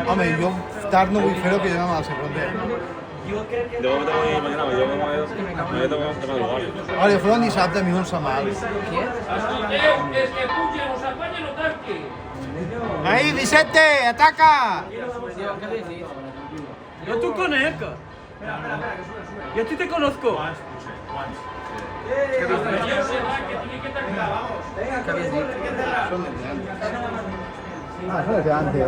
Home, jo tard no vull fer-ho, que jo no me la sé pronta. Yo me tengo que ir mañana, yo me tengo que madrugar. Vale, fue un dissabte, a mi no em sap mal. Escuchen, os apañen o tanque. Ahí, Vicente, ataca! Yo tú conozco. Yo a ti te conozco. Ah, eso es de antes.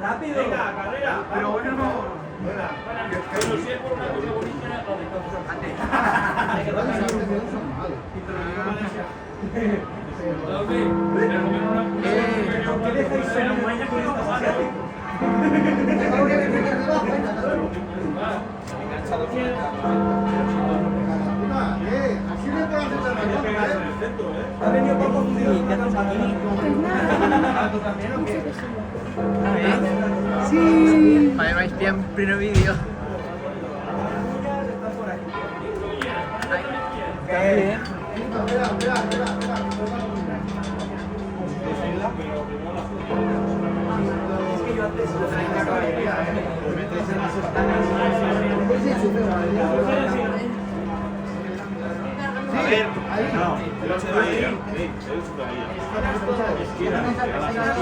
Rápido. Venga, carrera. Pero bueno, no. Pero si es por una cosa bonita, Ha venido Paco Zuli, ¿qué haces aquí? Sí. Vale, vais bien, primer vídeo. Está bien. Es que yo antes A ver, no, el 8 de ahí, el 8 de ahí. Esquina, a las esquinas.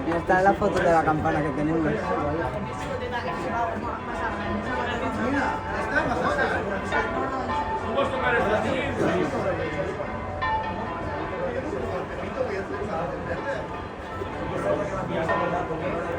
Y está la foto de la campana que tenemos. ¿Cómo tocar esto así? ya